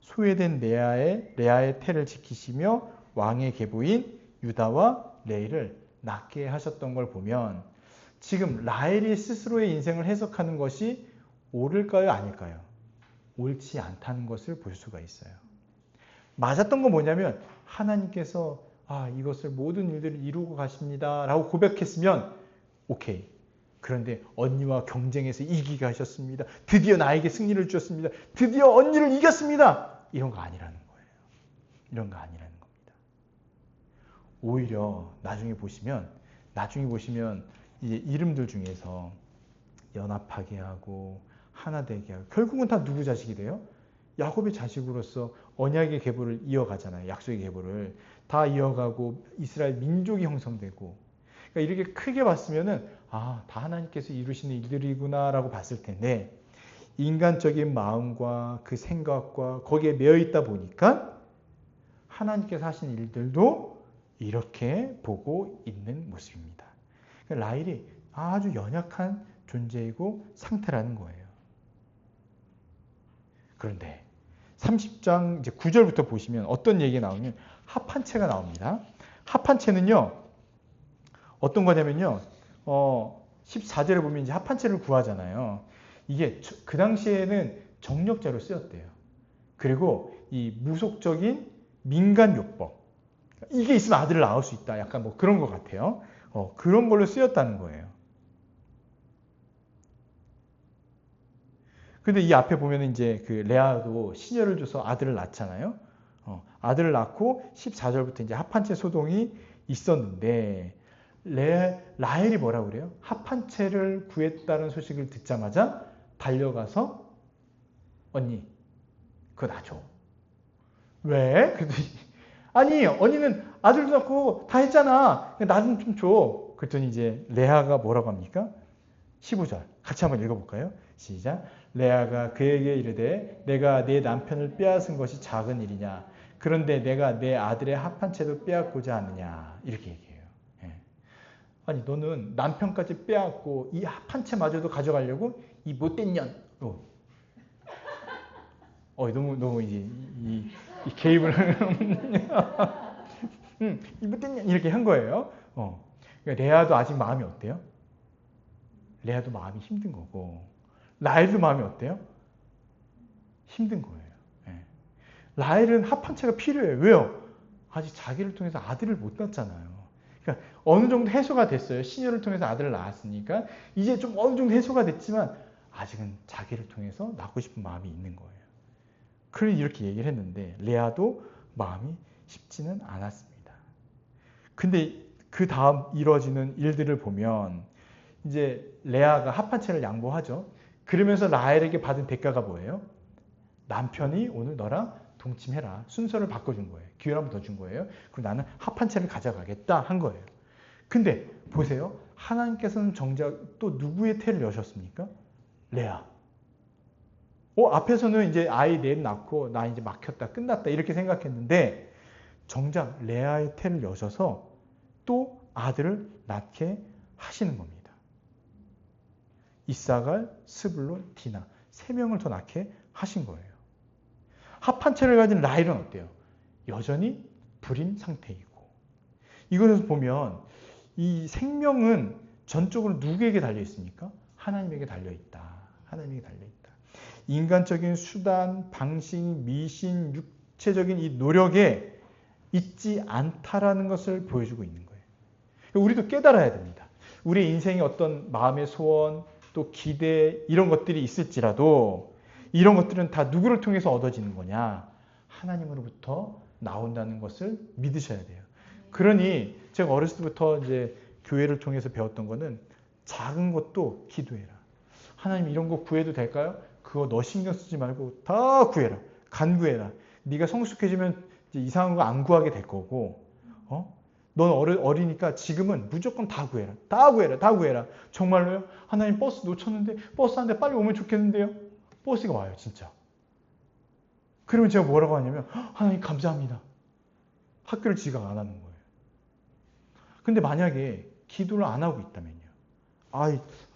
Speaker 1: 소외된 레아의 태를 지키시며 왕의 계보인 유다와 레이를 낳게 하셨던 걸 보면 지금 라헬이 스스로의 인생을 해석하는 것이 옳을까요? 아닐까요? 옳지 않다는 것을 볼 수가 있어요. 맞았던 건 뭐냐면 하나님께서 이것을 모든 일들을 이루고 가십니다 라고 고백했으면 오케이. 그런데 언니와 경쟁해서 이기게 하셨습니다. 드디어 나에게 승리를 주셨습니다. 드디어 언니를 이겼습니다. 이런 거 아니라는 거예요. 이런 거 아니라는 겁니다. 오히려 나중에 보시면 이제 이름들 중에서 연합하게 하고 하나 되게 하고 결국은 다 누구 자식이 돼요? 야곱의 자식으로서 언약의 계보를 이어가잖아요. 약속의 계보를 다 이어가고 이스라엘 민족이 형성되고, 그러니까 이렇게 크게 봤으면은 다 하나님께서 이루시는 일들이구나라고 봤을 텐데, 인간적인 마음과 그 생각과 거기에 매여 있다 보니까 하나님께서 하신 일들도 이렇게 보고 있는 모습입니다. 그러니까 라헬이 아주 연약한 존재이고 상태라는 거예요. 그런데 30장 이제 9절부터 보시면 어떤 얘기가 나오면 합한채가 나옵니다. 합한채는요, 어떤 거냐면요, 14절에 보면 이제 합한채를 구하잖아요. 이게 그 당시에는 정력자로 쓰였대요. 그리고 이 무속적인 민간요법, 이게 있으면 아들을 낳을 수 있다. 약간 뭐 그런 것 같아요. 그런 걸로 쓰였다는 거예요. 근데 이 앞에 보면 이제 그 레아도 시녀를 줘서 아들을 낳잖아요. 아들을 낳고 14절부터 이제 합한채 소동이 있었는데, 라헬이 뭐라고 그래요? 합한채를 구했다는 소식을 듣자마자 달려가서 언니, 그거 나 줘. 왜? 그랬더니 아니, 언니는 아들도 낳고 다 했잖아. 나 좀 줘. 그랬더니 이제 레아가 뭐라고 합니까? 15절 같이 한번 읽어볼까요? 시작. 레아가 그에게 이르되 내가 내 남편을 빼앗은 것이 작은 일이냐? 그런데 내가 내 아들의 합한채도 빼앗고자 하느냐? 이렇게 얘기해요. 예. 아니, 너는 남편까지 빼앗고 이 합한채마저도 가져가려고? 이 못된 년. 너무 이제 이 개입을 이 못된 년 이렇게 한 거예요. 그러니까 레아도 아직 마음이 어때요? 레아도 마음이 힘든 거고, 라헬도 마음이 어때요? 힘든 거예요. 예. 라헬은 합한채가 필요해요. 왜요? 아직 자기를 통해서 아들을 못 낳았잖아요. 그러니까 어느 정도 해소가 됐어요. 시녀를 통해서 아들을 낳았으니까 이제 좀 어느 정도 해소가 됐지만 아직은 자기를 통해서 낳고 싶은 마음이 있는 거예요. 그래 이렇게 얘기를 했는데 레아도 마음이 쉽지는 않았습니다. 근데 그 다음 이루어지는 일들을 보면 이제 레아가 합한채를 양보하죠. 그러면서 라헬에게 받은 대가가 뭐예요? 남편이 오늘 너랑 동침해라. 순서를 바꿔준 거예요. 기회를 한 번 더 준 거예요. 그리고 나는 합한채를 가져가겠다 한 거예요. 근데 보세요. 하나님께서는 정작 또 누구의 태를 여셨습니까? 레아. 앞에서는 이제 아이 넷 낳고 나 이제 막혔다, 끝났다 이렇게 생각했는데 정작 레아의 태를 여셔서 또 아들을 낳게 하시는 겁니다. 이사갈, 스불론, 디나 3명을 더 낳게 하신 거예요. 합한채를 가진 라헬은 어때요? 여전히 불임 상태이고. 이것에서 보면 이 생명은 전적으로 누구에게 달려 있습니까? 하나님에게 달려 있다. 하나님에게 달려 있다. 인간적인 수단, 방식, 미신, 육체적인 이 노력에 있지 않다라는 것을 보여주고 있는 거예요. 우리도 깨달아야 됩니다. 우리의 인생에 어떤 마음의 소원, 또 기대 이런 것들이 있을지라도 이런 것들은 다 누구를 통해서 얻어지는 거냐? 하나님으로부터 나온다는 것을 믿으셔야 돼요. 그러니 제가 어렸을 때부터 이제 교회를 통해서 배웠던 거는 작은 것도 기도해라. 하나님 이런 거 구해도 될까요? 그거 너 신경 쓰지 말고 다 구해라. 간구해라. 네가 성숙해지면 이제 이상한 거 안 구하게 될 거고, 넌 어리니까 지금은 무조건 다 구해라. 다 구해라. 다 구해라. 정말로요? 하나님 버스 놓쳤는데 버스 한 대 빨리 오면 좋겠는데요? 버스가 와요, 진짜. 그러면 제가 뭐라고 하냐면 하나님 감사합니다. 학교를 지각 안 하는 거예요. 근데 만약에 기도를 안 하고 있다면요.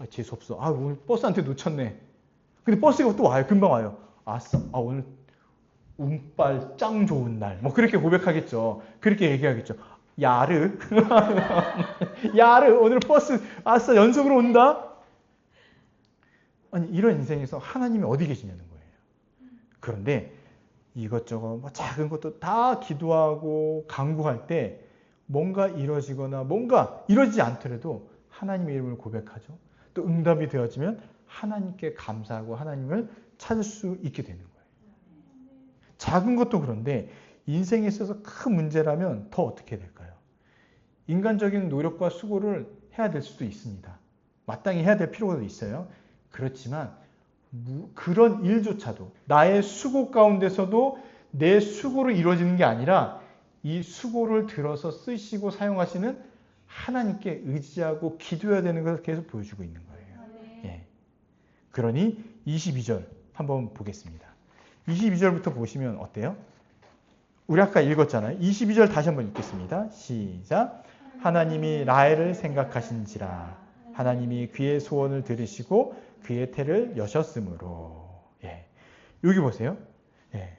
Speaker 1: 재수없어. 오늘 버스한테 놓쳤네. 근데 버스가 또 와요. 금방 와요. 아싸. 오늘 운빨 짱 좋은 날. 뭐 그렇게 고백하겠죠. 그렇게 얘기하겠죠. 야르. 야르. 오늘 버스 아싸 연속으로 온다. 아니 이런 인생에서 하나님이 어디 계시냐는 거예요. 그런데 이것저것 뭐 작은 것도 다 기도하고 간구할 때 뭔가 이루어지거나 뭔가 이루어지지 않더라도 하나님의 이름을 고백하죠. 또 응답이 되어지면 하나님께 감사하고 하나님을 찾을 수 있게 되는 거예요. 작은 것도 그런데 인생에 있어서 큰 문제라면 더 어떻게 될까요? 인간적인 노력과 수고를 해야 될 수도 있습니다. 마땅히 해야 될 필요가 있어요. 그렇지만 그런 일조차도 나의 수고 가운데서도 내 수고로 이루어지는 게 아니라 이 수고를 들어서 쓰시고 사용하시는 하나님께 의지하고 기도해야 되는 것을 계속 보여주고 있는 거예요. 예. 그러니 22절 한번 보겠습니다. 22절부터 보시면 어때요? 우리 아까 읽었잖아요. 22절 다시 한번 읽겠습니다. 시작. 하나님이 라헬을 생각하신지라 하나님이 그의 소원을 들으시고 그의 태를 여셨으므로. 예. 여기 보세요. 예.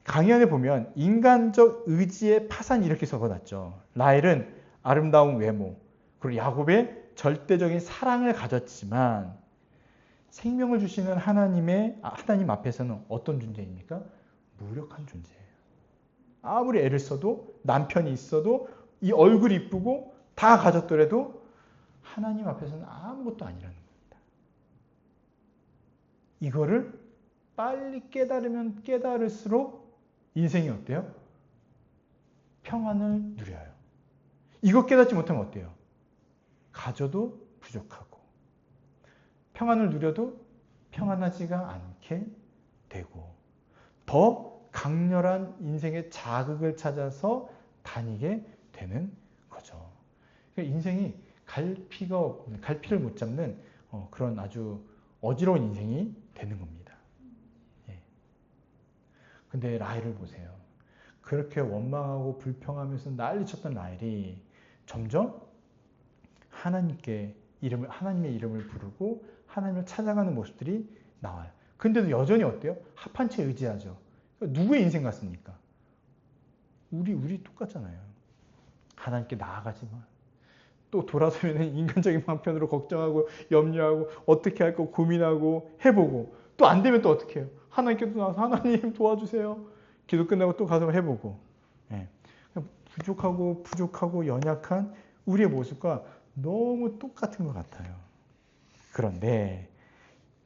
Speaker 1: 강의 안에 보면 인간적 의지의 파산이 이렇게 적어놨죠. 라헬은 아름다운 외모, 그리고 야곱의 절대적인 사랑을 가졌지만 생명을 주시는 하나님 앞에서는 어떤 존재입니까? 무력한 존재예요. 아무리 애를 써도 남편이 있어도 이 얼굴이 이쁘고 다 가졌더라도 하나님 앞에서는 아무것도 아니라는 겁니다. 이거를 빨리 깨달으면 깨달을수록 인생이 어때요? 평안을 누려요. 이거 깨닫지 못하면 어때요? 가져도 부족하고 평안을 누려도 평안하지가 않게 되고 더 강렬한 인생의 자극을 찾아서 다니게 되는 거죠. 그러니까 인생이 갈피를 못 잡는 그런 아주 어지러운 인생이 되는 겁니다. 근데 라헬을 보세요. 그렇게 원망하고 불평하면서 난리쳤던 라헬이 점점 하나님의 이름을 부르고 하나님을 찾아가는 모습들이 나와요. 근데도 여전히 어때요? 합한 채 의지하죠. 누구의 인생 같습니까? 우리 똑같잖아요. 하나님께 나아가지만 또 돌아서면 인간적인 방편으로 걱정하고 염려하고 어떻게 할까 고민하고 해보고 또 안 되면 또 어떻게 해요? 하나님께 또 나와서 하나님 도와주세요. 기도 끝나고 또 가서 해보고. 예. 부족하고 연약한 우리의 모습과 너무 똑같은 것 같아요. 그런데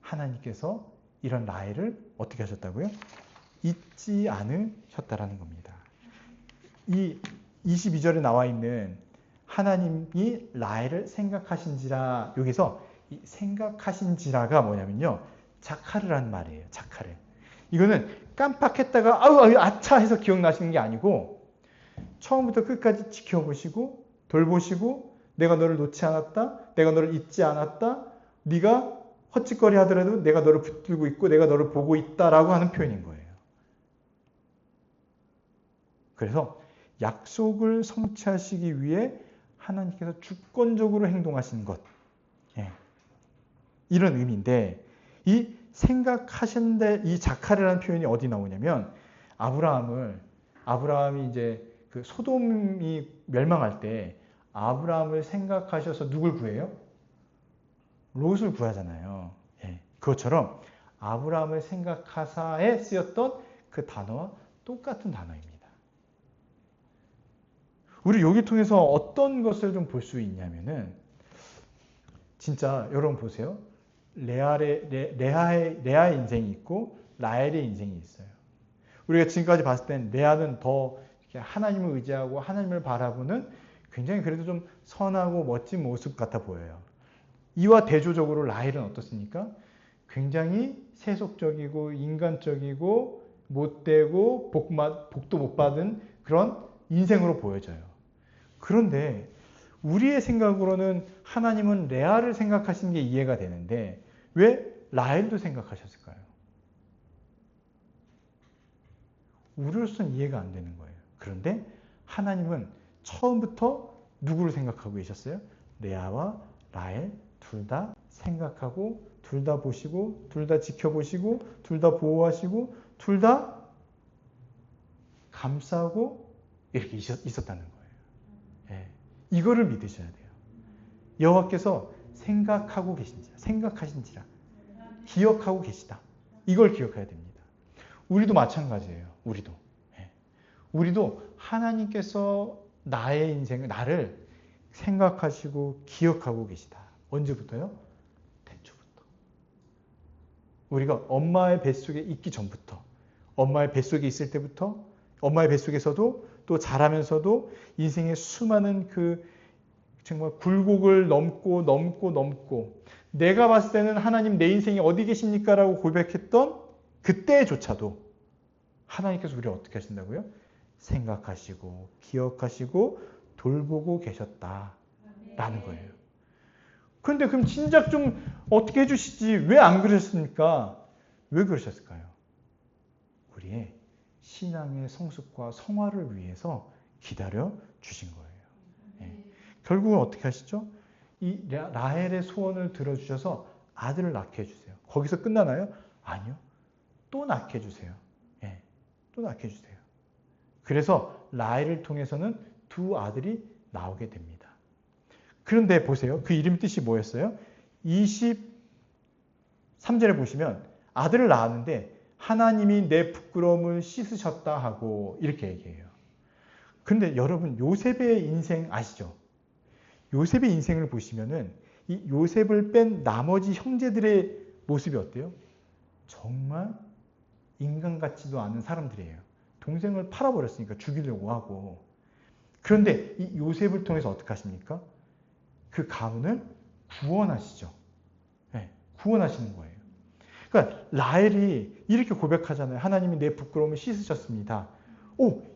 Speaker 1: 하나님께서 이런 라헬을 어떻게 하셨다고요? 잊지 않으셨다라는 겁니다. 이 22절에 나와 있는 하나님이 라헬을 생각하신지라, 여기서 이 생각하신지라가 뭐냐면요. 자카르라는 말이에요. 자카르. 이거는 깜빡했다가 아차 해서 기억나시는 게 아니고 처음부터 끝까지 지켜보시고 돌보시고 내가 너를 놓지 않았다. 내가 너를 잊지 않았다. 네가 헛짓거리 하더라도 내가 너를 붙들고 있고 내가 너를 보고 있다라고 하는 표현인 거예요. 그래서 약속을 성취하시기 위해 하나님께서 주권적으로 행동하신 것. 예. 이런 의미인데 이 생각하신데 이 자카르라는 표현이 어디 나오냐면 아브라함이 이제 그 소돔이 멸망할 때 아브라함을 생각하셔서 누굴 구해요? 롯을 구하잖아요. 예. 그것처럼 아브라함을 생각하사에 쓰였던 그 단어와 똑같은 단어입니다. 우리 여기 통해서 어떤 것을 좀 볼 수 있냐면은 진짜 여러분 보세요. 레아의 인생이 있고 라헬의 인생이 있어요. 우리가 지금까지 봤을 땐 레아는 더 하나님을 의지하고 하나님을 바라보는 굉장히 그래도 좀 선하고 멋진 모습 같아 보여요. 이와 대조적으로 라헬은 어떻습니까? 굉장히 세속적이고 인간적이고 못되고 복도 못 받은 그런 인생으로 보여져요. 그런데 우리의 생각으로는 하나님은 레아를 생각하신 게 이해가 되는데 왜 라헬도 생각하셨을까요? 우리로서는 이해가 안 되는 거예요. 그런데 하나님은 처음부터 누구를 생각하고 계셨어요? 레아와 라헬 둘 다 생각하고 둘 다 보시고 둘 다 지켜보시고 둘 다 보호하시고 둘 다 감싸고 이렇게 있었다는 거예요. 예. 이거를 믿으셔야 돼요. 여호와께서 생각하신지라 기억하고 계시다. 이걸 기억해야 됩니다. 우리도 마찬가지예요. 우리도 하나님께서 나의 인생을 나를 생각하시고 기억하고 계시다. 언제부터요? 태초부터. 우리가 엄마의 뱃속에 있기 전부터 엄마의 뱃속에 있을 때부터 엄마의 뱃속에서도 또 자라면서도 인생의 수많은 그 정말 굴곡을 넘고 내가 봤을 때는 하나님 내 인생이 어디 계십니까? 라고 고백했던 그때조차도 하나님께서 우리를 어떻게 하신다고요? 생각하시고 기억하시고 돌보고 계셨다라는 거예요. 그런데 그럼 진작 좀 어떻게 해주시지 왜 안 그러셨습니까? 왜 그러셨을까요? 우리의 신앙의 성숙과 성화를 위해서 기다려 주신 거예요. 예. 결국은 어떻게 하시죠? 이 라헬의 소원을 들어주셔서 아들을 낳게 해주세요. 거기서 끝나나요? 아니요. 또 낳게 해주세요. 예. 또 낳게 해주세요. 그래서 라헬을 통해서는 두 아들이 나오게 됩니다. 그런데 보세요. 그 이름 뜻이 뭐였어요? 23절에 보시면 아들을 낳았는데 하나님이 내 부끄러움을 씻으셨다 하고 이렇게 얘기해요. 그런데 여러분 요셉의 인생 아시죠? 요셉의 인생을 보시면은 이 요셉을 뺀 나머지 형제들의 모습이 어때요? 정말 인간 같지도 않은 사람들이에요. 동생을 팔아버렸으니까 죽이려고 하고. 그런데 이 요셉을 통해서 어떻게 하십니까? 그 가문을 구원하시죠. 네, 구원하시는 거예요. 그러니까 라헬이 이렇게 고백하잖아요. 하나님이 내 부끄러움을 씻으셨습니다.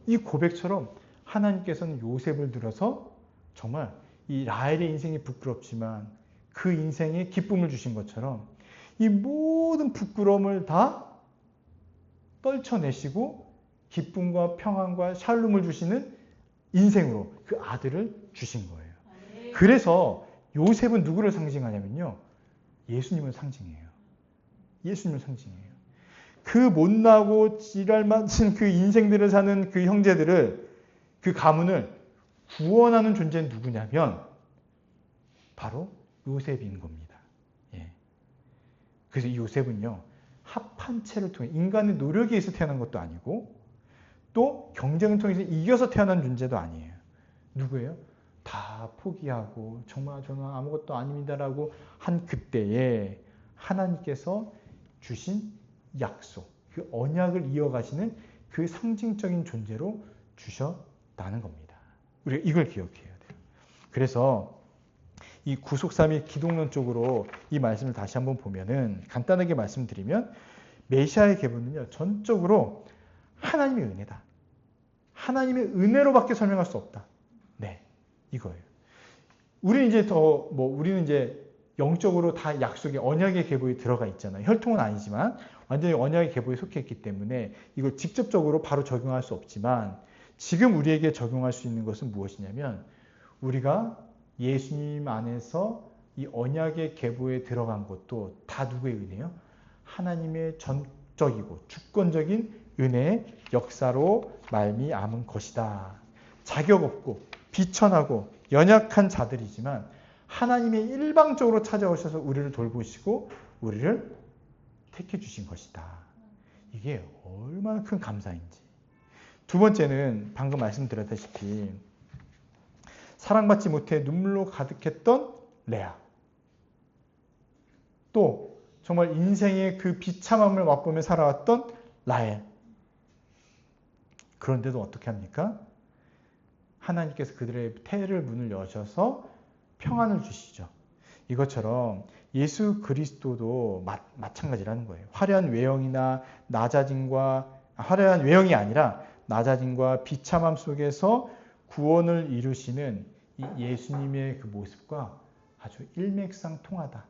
Speaker 1: 이 고백처럼 하나님께서는 요셉을 들어서 정말 이 라헬의 인생이 부끄럽지만 그 인생에 기쁨을 주신 것처럼 이 모든 부끄러움을 다 떨쳐내시고 기쁨과 평안과 샬롬을 주시는 인생으로 그 아들을 주신 거예요. 그래서 요셉은 누구를 상징하냐면요. 예수님을 상징해요. 예수님을 상징해요. 그 못나고 지랄 맞은 그 인생들을 사는 그 형제들을, 그 가문을 구원하는 존재는 누구냐면 바로 요셉인 겁니다. 예. 그래서 이 요셉은요. 합한체를 통해 인간의 노력에 의해서 태어난 것도 아니고 또 경쟁을 통해서 이겨서 태어난 존재도 아니에요. 누구예요? 다 포기하고 정말 저는 아무것도 아닙니다라고 한 그때에 하나님께서 주신 약속, 그 언약을 이어가시는 그 상징적인 존재로 주셨다는 겁니다. 우리가 이걸 기억해야 돼요. 그래서 이 구속사 및 기독론 쪽으로 이 말씀을 다시 한번 보면은 간단하게 말씀드리면 메시아의 계보는요 전적으로 하나님의 은혜다. 하나님의 은혜로밖에 설명할 수 없다. 네, 이거예요. 우리는 이제 영적으로 다 약속의 언약의 계보에 들어가 있잖아요. 혈통은 아니지만 완전히 언약의 계보에 속해 있기 때문에 이걸 직접적으로 바로 적용할 수 없지만 지금 우리에게 적용할 수 있는 것은 무엇이냐면 우리가 예수님 안에서 이 언약의 계보에 들어간 것도 다 누구의 은혜요? 하나님의 전적이고 주권적인 은혜의 역사로 말미암은 것이다. 자격 없고 비천하고 연약한 자들이지만 하나님의 일방적으로 찾아오셔서 우리를 돌보시고 우리를 택해 주신 것이다. 이게 얼마나 큰 감사인지. 두 번째는 방금 말씀드렸다시피 사랑받지 못해 눈물로 가득했던 레아. 또 정말 인생의 그 비참함을 맛보며 살아왔던 라헬. 그런데도 어떻게 합니까? 하나님께서 그들의 태를 문을 여셔서 평안을 주시죠. 이것처럼 예수 그리스도도 마찬가지라는 거예요. 화려한 외형이 아니라 낮아짐과 비참함 속에서 구원을 이루시는 이 예수님의 그 모습과 아주 일맥상통하다.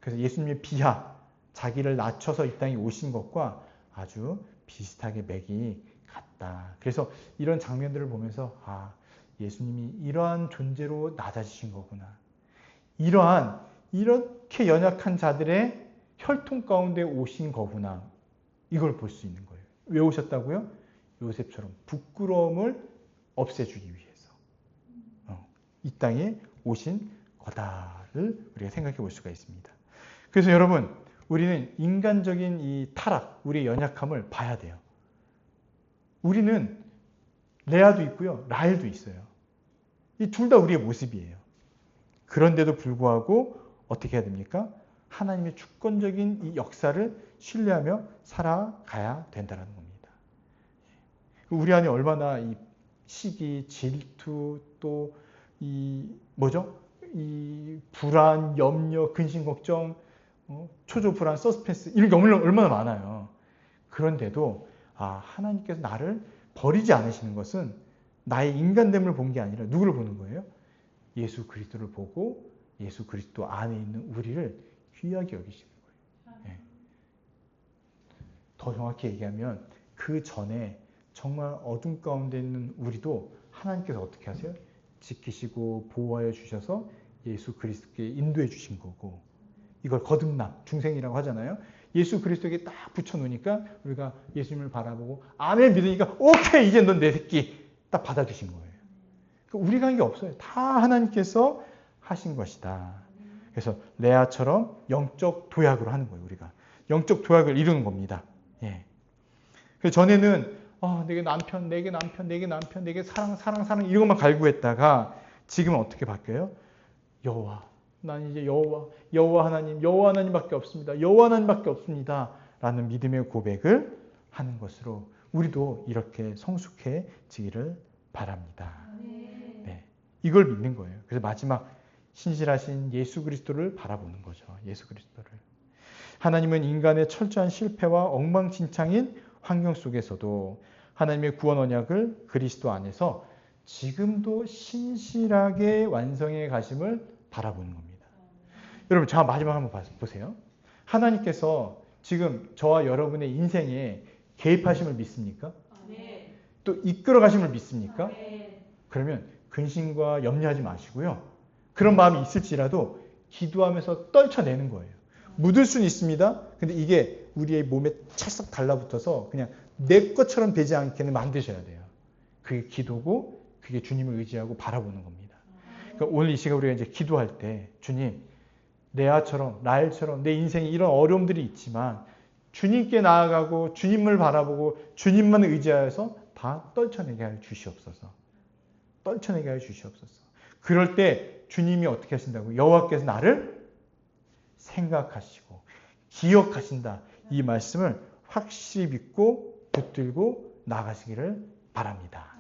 Speaker 1: 그래서 예수님의 비하, 자기를 낮춰서 이 땅에 오신 것과 아주 비슷하게 맥이 같다. 그래서 이런 장면들을 보면서 예수님이 이러한 존재로 낮아지신 거구나. 이렇게 연약한 자들의 혈통 가운데 오신 거구나. 이걸 볼 수 있는 거예요. 왜 오셨다고요? 요셉처럼 부끄러움을 없애주기 위해서 이 땅에 오신 거다를 우리가 생각해 볼 수가 있습니다. 그래서 여러분, 우리는 인간적인 이 타락, 우리의 연약함을 봐야 돼요. 우리는 레아도 있고요, 라헬도 있어요. 이 둘 다 우리의 모습이에요. 그런데도 불구하고 어떻게 해야 됩니까? 하나님의 주권적인 이 역사를 신뢰하며 살아가야 된다는 겁니다. 우리 안에 얼마나 이 시기, 질투, 또 이 불안, 염려, 근심, 걱정, 초조 불안, 서스펜스 이런 게 얼마나 많아요. 그런데도 하나님께서 나를 버리지 않으시는 것은 나의 인간됨을 본 게 아니라 누구를 보는 거예요? 예수 그리스도를 보고 예수 그리스도 안에 있는 우리를 귀하게 여기시는 거예요. 네. 더 정확히 얘기하면 그 전에 정말 어둠 가운데 있는 우리도 하나님께서 어떻게 하세요? 지키시고 보호하여 주셔서 예수 그리스도께 인도해 주신 거고, 이걸 거듭남, 중생이라고 하잖아요. 예수 그리스도에게 딱 붙여놓으니까 우리가 예수님을 바라보고 아멘 믿으니까 오케이 이제 넌 내 새끼 딱 받아주신 거예요. 그러니까 우리가 한 게 없어요. 다 하나님께서 하신 것이다. 그래서 레아처럼 영적 도약으로 하는 거예요. 우리가 영적 도약을 이루는 겁니다. 예. 그래서 전에는 내게 남편, 내게 사랑 이런 것만 갈구했다가 지금은 어떻게 바뀌어요? 여호와, 난 이제 여호와 하나님밖에 없습니다. 여호와 하나님밖에 없습니다. 라는 믿음의 고백을 하는 것으로 우리도 이렇게 성숙해지기를 바랍니다. 네, 이걸 믿는 거예요. 그래서 마지막 신실하신 예수 그리스도를 바라보는 거죠. 예수 그리스도를. 하나님은 인간의 철저한 실패와 엉망진창인 환경 속에서도 하나님의 구원 언약을 그리스도 안에서 지금도 신실하게 완성해 가심을 바라보는 겁니다. 여러분, 자 마지막 한번 보세요. 하나님께서 지금 저와 여러분의 인생에 개입하심을 믿습니까? 또 이끌어 가심을 믿습니까? 그러면 근심과 염려하지 마시고요. 그런 마음이 있을지라도 기도하면서 떨쳐내는 거예요. 묻을 수는 있습니다. 근데 이게 우리의 몸에 찰싹 달라붙어서 그냥 내 것처럼 되지 않게 만드셔야 돼요. 그게 기도고 그게 주님을 의지하고 바라보는 겁니다. 그러니까 오늘 이 시간 우리가 이제 기도할 때 주님, 레아처럼 라헬처럼 내 인생에 이런 어려움들이 있지만 주님께 나아가고 주님을 바라보고 주님만 의지하여서 다 떨쳐내게 하여 주시옵소서. 떨쳐내게 하여 주시옵소서. 그럴 때 주님이 어떻게 하신다고? 여호와께서 나를 생각하시고 기억하신다. 이 말씀을 확실히 믿고 붙들고 나가시기를 바랍니다.